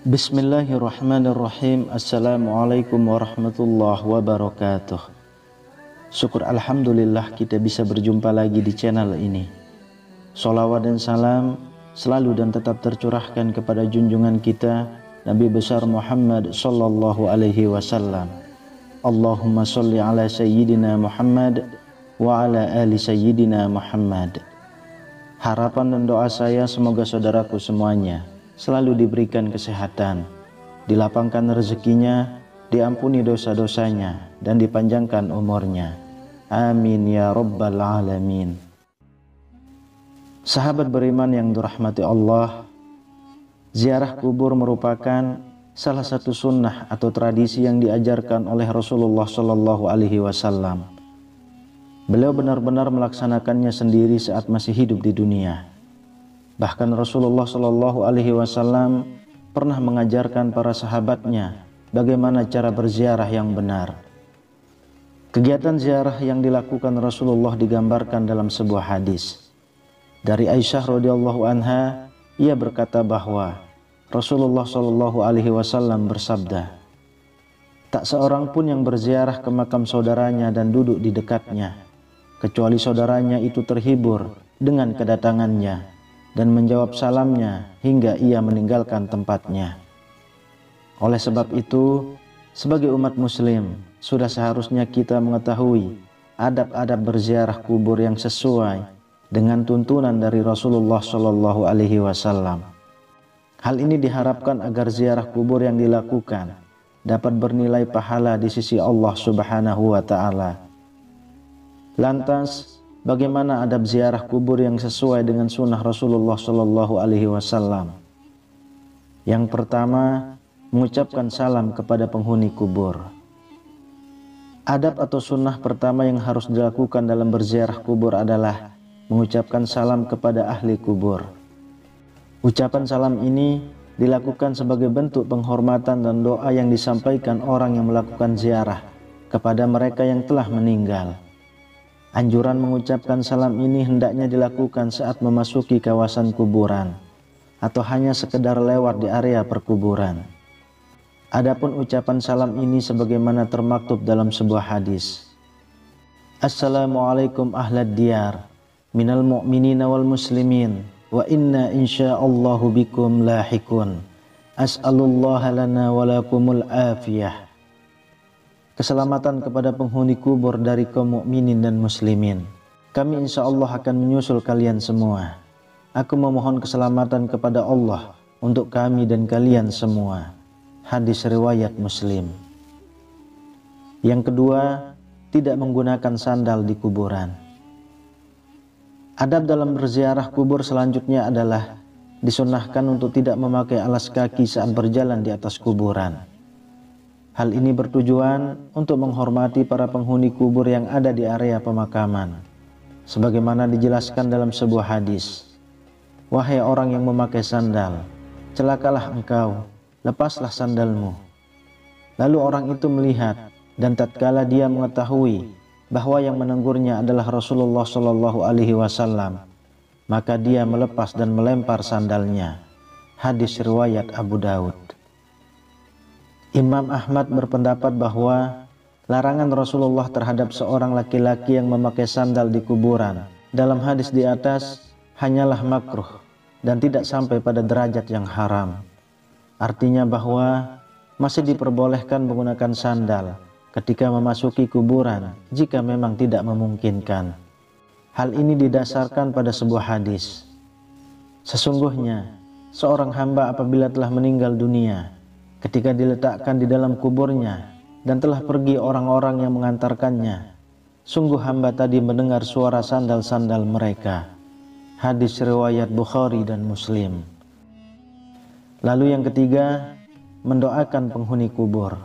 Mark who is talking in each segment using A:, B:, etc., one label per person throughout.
A: Bismillahirrahmanirrahim. Assalamualaikum warahmatullahi wabarakatuh. Syukur alhamdulillah kita bisa berjumpa lagi di channel ini. Sholawat dan salam selalu dan tetap tercurahkan kepada junjungan kita Nabi besar Muhammad sallallahu alaihi wasallam. Allahumma sholli ala sayyidina Muhammad wa ala ali sayyidina Muhammad. Harapan dan doa saya semoga saudaraku semuanya selalu diberikan kesehatan, dilapangkan rezekinya, diampuni dosa-dosanya, dan dipanjangkan umurnya. Amin ya rabbal alamin. Sahabat beriman yang dirahmati Allah, ziarah kubur merupakan salah satu sunnah atau tradisi yang diajarkan oleh Rasulullah Shallallahu Alaihi Wasallam. Beliau benar-benar melaksanakannya sendiri saat masih hidup di dunia. Bahkan Rasulullah Shallallahu Alaihi Wasallam pernah mengajarkan para sahabatnya bagaimana cara berziarah yang benar. Kegiatan ziarah yang dilakukan Rasulullah digambarkan dalam sebuah hadis. Dari Aisyah radhiyallahu anha, ia berkata bahwa Rasulullah Shallallahu Alaihi Wasallam bersabda, "Tak seorang pun yang berziarah ke makam saudaranya dan duduk di dekatnya, kecuali saudaranya itu terhibur dengan kedatangannya dan menjawab salamnya hingga ia meninggalkan tempatnya." Oleh sebab itu, sebagai umat muslim, sudah seharusnya kita mengetahui adab-adab berziarah kubur yang sesuai dengan tuntunan dari Rasulullah Shallallahu Alaihi Wasallam. Hal ini diharapkan agar ziarah kubur yang dilakukan dapat bernilai pahala di sisi Allah Subhanahu wa Ta'ala. Lantas, bagaimana adab ziarah kubur yang sesuai dengan sunnah Rasulullah Shallallahu Alaihi Wasallam? Yang pertama, mengucapkan salam kepada penghuni kubur. Adab atau sunnah pertama yang harus dilakukan dalam berziarah kubur adalah mengucapkan salam kepada ahli kubur. Ucapan salam ini dilakukan sebagai bentuk penghormatan dan doa yang disampaikan orang yang melakukan ziarah kepada mereka yang telah meninggal. Anjuran mengucapkan salam ini hendaknya dilakukan saat memasuki kawasan kuburan atau hanya sekedar lewat di area perkuburan. Adapun ucapan salam ini sebagaimana termaktub dalam sebuah hadis. Assalamualaikum ahlad diyar minal mu'minina wal muslimin wa inna insyaallahu bikum lahikun. As'alullaha lana walakumul afiyah. Keselamatan kepada penghuni kubur dari kaum mukminin dan muslimin. Kami insya Allah akan menyusul kalian semua. Aku memohon keselamatan kepada Allah untuk kami dan kalian semua. Hadis riwayat Muslim. Yang kedua, tidak menggunakan sandal di kuburan. Adab dalam berziarah kubur selanjutnya adalah disunnahkan untuk tidak memakai alas kaki saat berjalan di atas kuburan. Hal ini bertujuan untuk menghormati para penghuni kubur yang ada di area pemakaman. Sebagaimana dijelaskan dalam sebuah hadis, "Wahai orang yang memakai sandal, celakalah engkau, lepaslah sandalmu." Lalu orang itu melihat, dan tatkala dia mengetahui bahwa yang menegurnya adalah Rasulullah Shallallahu Alaihi Wasallam, maka dia melepas dan melempar sandalnya. Hadis riwayat Abu Daud. Imam Ahmad berpendapat bahwa larangan Rasulullah terhadap seorang laki-laki yang memakai sandal di kuburan dalam hadis di atas hanyalah makruh dan tidak sampai pada derajat yang haram. Artinya bahwa masih diperbolehkan menggunakan sandal ketika memasuki kuburan jika memang tidak memungkinkan. Hal ini didasarkan pada sebuah hadis. Sesungguhnya seorang hamba apabila telah meninggal dunia, ketika diletakkan di dalam kuburnya dan telah pergi orang-orang yang mengantarkannya, sungguh hamba tadi mendengar suara sandal-sandal mereka. Hadis riwayat Bukhari dan Muslim. Lalu yang ketiga, mendoakan penghuni kubur.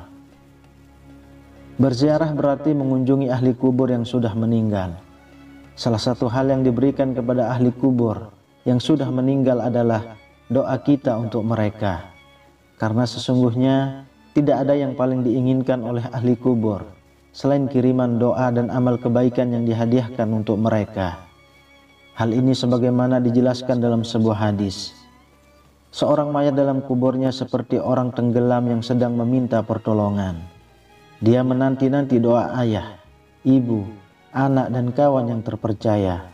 A: Berziarah berarti mengunjungi ahli kubur yang sudah meninggal. Salah satu hal yang diberikan kepada ahli kubur yang sudah meninggal adalah doa kita untuk mereka. Karena sesungguhnya tidak ada yang paling diinginkan oleh ahli kubur selain kiriman doa dan amal kebaikan yang dihadiahkan untuk mereka. Hal ini sebagaimana dijelaskan dalam sebuah hadis. Seorang mayat dalam kuburnya seperti orang tenggelam yang sedang meminta pertolongan. Dia menanti-nanti doa ayah, ibu, anak dan kawan yang terpercaya.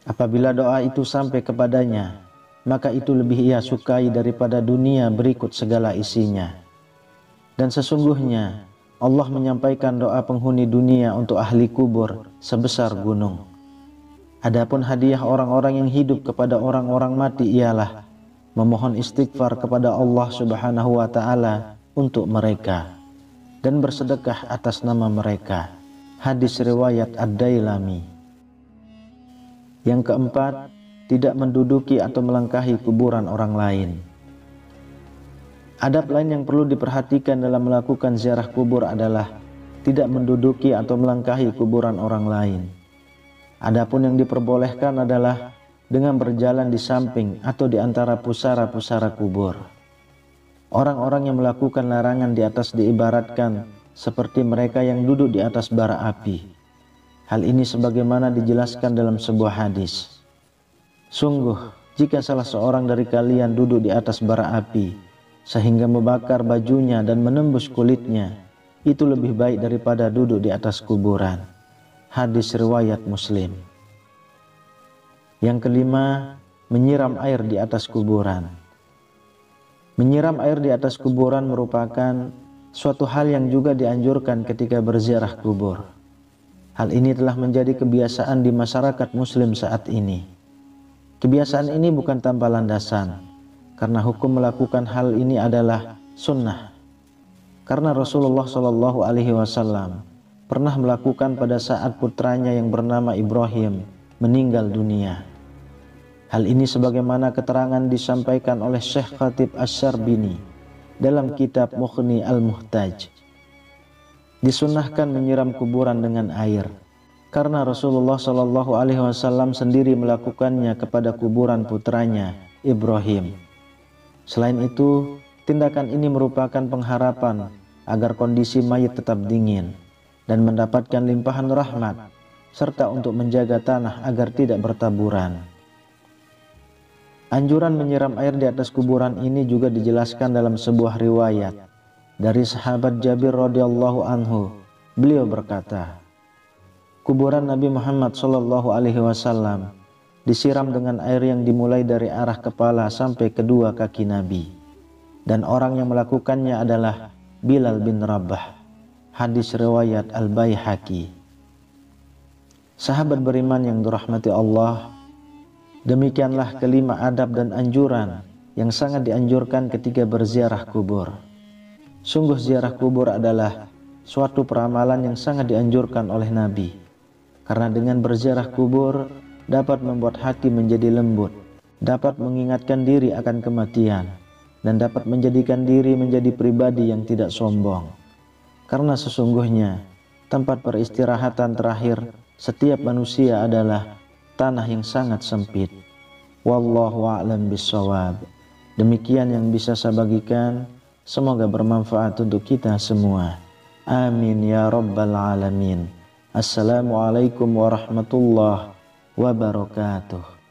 A: Apabila doa itu sampai kepadanya, maka itu lebih ia sukai daripada dunia berikut segala isinya. Dan sesungguhnya Allah menyampaikan doa penghuni dunia untuk ahli kubur sebesar gunung. Adapun hadiah orang-orang yang hidup kepada orang-orang mati ialah memohon istighfar kepada Allah Subhanahu wa Ta'ala untuk mereka dan bersedekah atas nama mereka. Hadis riwayat Ad-Dailami. Yang keempat, tidak menduduki atau melangkahi kuburan orang lain. Adab lain yang perlu diperhatikan dalam melakukan ziarah kubur adalah tidak menduduki atau melangkahi kuburan orang lain. Adapun yang diperbolehkan adalah dengan berjalan di samping atau di antara pusara-pusara kubur. Orang-orang yang melakukan larangan di atas diibaratkan seperti mereka yang duduk di atas bara api. Hal ini sebagaimana dijelaskan dalam sebuah hadis. Sungguh, jika salah seorang dari kalian duduk di atas bara api sehingga membakar bajunya dan menembus kulitnya, itu lebih baik daripada duduk di atas kuburan. Hadis riwayat Muslim. Yang kelima, menyiram air di atas kuburan. Menyiram air di atas kuburan merupakan suatu hal yang juga dianjurkan ketika berziarah kubur. Hal ini telah menjadi kebiasaan di masyarakat muslim saat ini. Kebiasaan ini bukan tanpa landasan, karena hukum melakukan hal ini adalah sunnah. Karena Rasulullah SAW pernah melakukan pada saat putranya yang bernama Ibrahim meninggal dunia. Hal ini sebagaimana keterangan disampaikan oleh Syekh Khatib Asy-Syarbini dalam kitab Mughni Al-Muhtaj. Disunnahkan menyiram kuburan dengan air karena Rasulullah SAW sendiri melakukannya kepada kuburan putranya Ibrahim. Selain itu, tindakan ini merupakan pengharapan agar kondisi mayit tetap dingin dan mendapatkan limpahan rahmat, serta untuk menjaga tanah agar tidak bertaburan. Anjuran menyiram air di atas kuburan ini juga dijelaskan dalam sebuah riwayat dari sahabat Jabir radhiyallahu anhu. Beliau berkata, kuburan Nabi Muhammad SAW disiram dengan air yang dimulai dari arah kepala sampai kedua kaki Nabi, dan orang yang melakukannya adalah Bilal bin Rabah. Hadis riwayat Al-Baihaqi. Sahabat beriman yang dirahmati Allah, demikianlah kelima adab dan anjuran yang sangat dianjurkan ketika berziarah kubur. Sungguh ziarah kubur adalah suatu peramalan yang sangat dianjurkan oleh Nabi, karena dengan berziarah kubur dapat membuat hati menjadi lembut, dapat mengingatkan diri akan kematian, dan dapat menjadikan diri menjadi pribadi yang tidak sombong. Karena sesungguhnya tempat peristirahatan terakhir setiap manusia adalah tanah yang sangat sempit. Wallahu a'lam bishawab. Demikian yang bisa saya bagikan, semoga bermanfaat untuk kita semua. Amin ya rabbal alamin. Assalamualaikum warahmatullahi wabarakatuh.